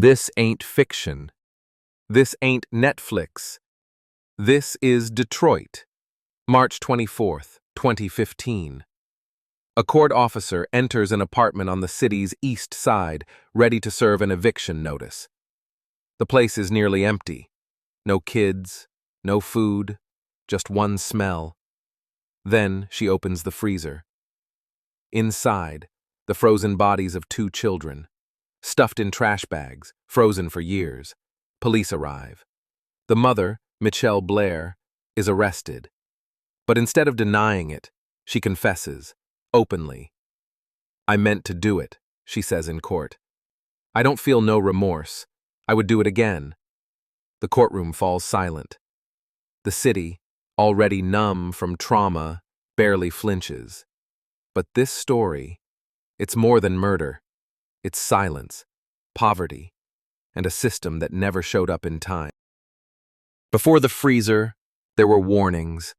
This ain't fiction. This ain't Netflix. This is Detroit. March 24th, 2015. A court officer enters an apartment on the city's east side, ready to serve an eviction notice. The place is nearly empty. No kids, no food, just one smell. Then she opens the freezer. Inside, the frozen bodies of 2 children, stuffed in trash bags, frozen for years. Police arrive. The mother, Mitchelle Blair, is arrested. But instead of denying it, she confesses, openly. "I meant to do it," she says in court. "I don't feel no remorse. I would do it again." The courtroom falls silent. The city, already numb from trauma, barely flinches. But this story, it's more than murder. It's silence, poverty, and a system that never showed up in time. Before the freezer, there were warnings.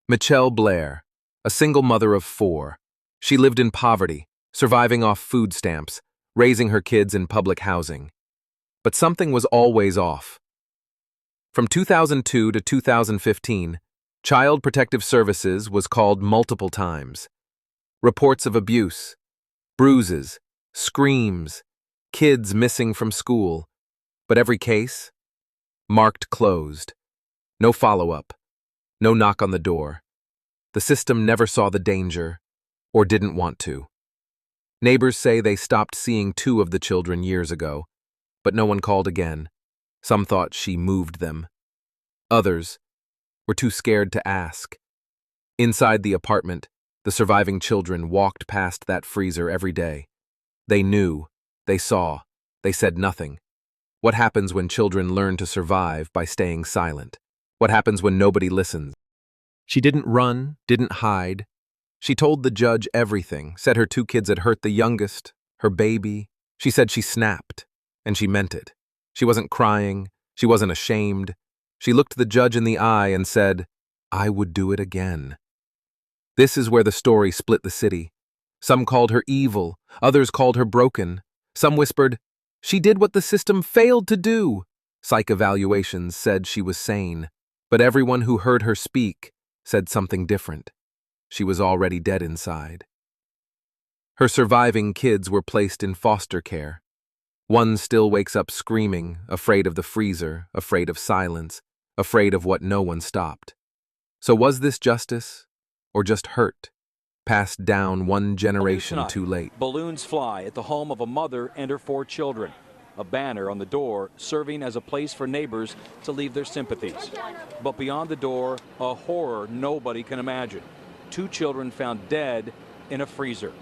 Mitchelle Blair, a single mother of 4, she lived in poverty, surviving off food stamps, raising her kids in public housing. But something was always off. From 2002 to 2015, Child Protective Services was called multiple times. Reports of abuse, bruises, screams, kids missing from school. But every case, marked closed. No follow-up, no knock on the door. The system never saw the danger, or didn't want to. Neighbors say they stopped seeing 2 of the children years ago, but no one called again. Some thought she moved them. Others were too scared to ask. Inside the apartment, the surviving children walked past that freezer every day. They knew, they saw, they said nothing. What happens when children learn to survive by staying silent? What happens when nobody listens? She didn't run, didn't hide. She told the judge everything, said her 2 kids had hurt the youngest, her baby. She said she snapped, and she meant it. She wasn't crying, she wasn't ashamed. She looked the judge in the eye and said, "I would do it again." This is where the story split the city. Some called her evil, others called her broken. Some whispered, "She did what the system failed to do." Psych evaluations said she was sane, but everyone who heard her speak said something different. She was already dead inside. Her surviving kids were placed in foster care. One still wakes up screaming, afraid of the freezer, afraid of silence, afraid of what no one stopped. So was this justice, or just hurt, passed down one generation too late? Balloons fly at the home of a mother and her 4 children. A banner on the door serving as a place for neighbors to leave their sympathies. But beyond the door, a horror nobody can imagine. 2 children found dead in a freezer.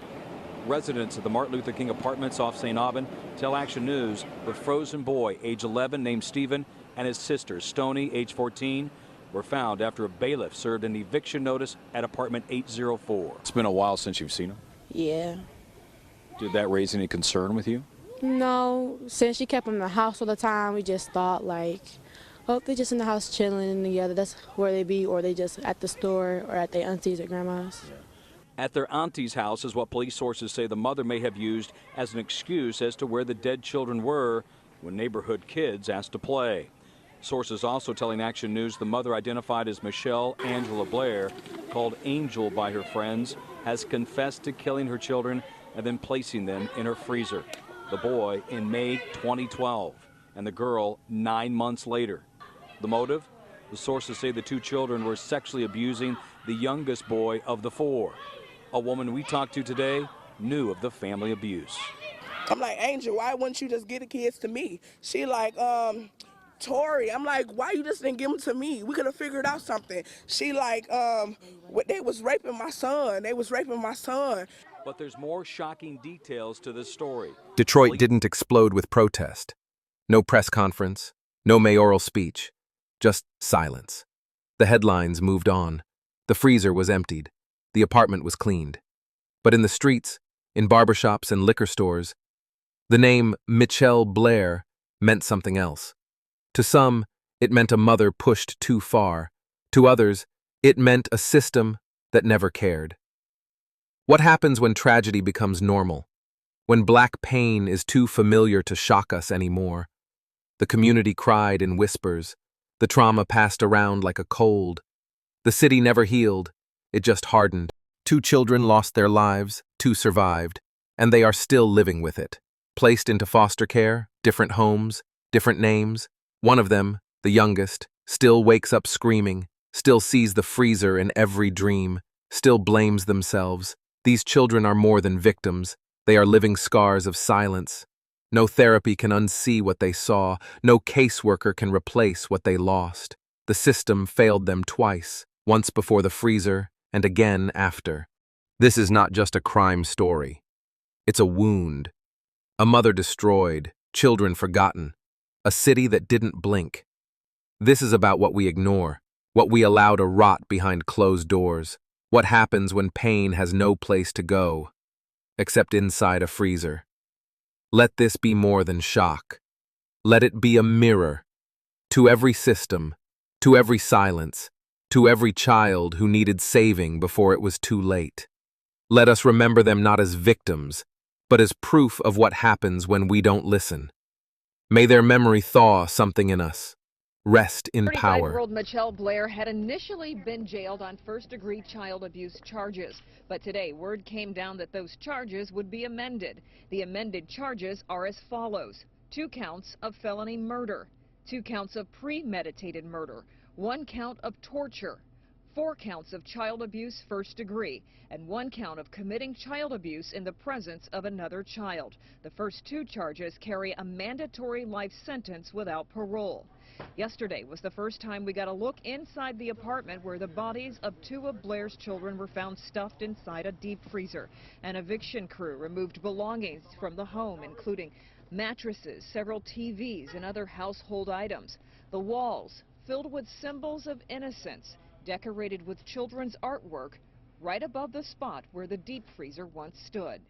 Residents of the Martin Luther King Apartments off St. Aubin tell Action News the frozen boy, age 11, named Stephen, and his sister, Stoney, age 14, were found after a bailiff served an eviction notice at apartment 804. It's been a while since you've seen him? Yeah. Did that raise any concern with you? No, since she kept him in the house all the time, we just thought like, oh, they're just in the house chilling together. That's where they be, or they just at the store or at their aunties or grandma's. Yeah. At their auntie's house is what police sources say the mother may have used as an excuse as to where the dead children were when neighborhood kids asked to play. Sources also telling Action News the mother, identified as Michelle Angela Blair, called Angel by her friends, has confessed to killing her children and then placing them in her freezer. The boy in May 2012 and the girl 9 months later. The motive? The sources say the 2 children were sexually abusing the youngest boy of the 4. A woman we talked to today knew of the family abuse. I'm like, "Angel, why wouldn't you just give the kids to me?" She like, "Tori," I'm like, "Why you just didn't give them to me? We could have figured out something." She like, "They was raping my son. They was raping my son." But there's more shocking details to this story. Detroit didn't explode with protest. No press conference, no mayoral speech, just silence. The headlines moved on. The freezer was emptied. The apartment was cleaned. But in the streets, in barbershops and liquor stores, the name Mitchelle Blair meant something else. To some, it meant a mother pushed too far. To others, it meant a system that never cared. What happens when tragedy becomes normal? when black pain is too familiar to shock us anymore. The community cried in whispers. The trauma passed around like a cold. The city never healed, it just hardened. 2 children lost their lives, 2 survived, and they are still living with it. Placed into foster care, different homes, different names. One of them, the youngest, still wakes up screaming, still sees the freezer in every dream, still blames themselves. These children are more than victims. They are living scars of silence. No therapy can unsee what they saw. No caseworker can replace what they lost. The system failed them twice, once before the freezer and again after. This is not just a crime story. It's a wound. A mother destroyed, children forgotten, a city that didn't blink. This is about what we ignore, what we allow to rot behind closed doors, what happens when pain has no place to go, except inside a freezer. Let this be more than shock. Let it be a mirror to every system, to every silence, to every child who needed saving before it was too late. Let us remember them not as victims, but as proof of what happens when we don't listen. May their memory thaw something in us. Rest in power. 35-year-old Mitchelle Blair had initially been jailed on first-degree child abuse charges, but today word came down that those charges would be amended. The amended charges are as follows: 2 counts of felony murder, 2 counts of premeditated murder, 1 count of torture, 4 counts of child abuse first degree, and 1 count of committing child abuse in the presence of another child. The first 2 charges carry a mandatory life sentence without parole. Yesterday was the first time we got a look inside the apartment where the bodies of 2 of Blair's children were found stuffed inside a deep freezer. An eviction crew removed belongings from the home, including mattresses, several TVs, and other household items. The walls filled with symbols of innocence, decorated with children's artwork right above the spot where the deep freezer once stood.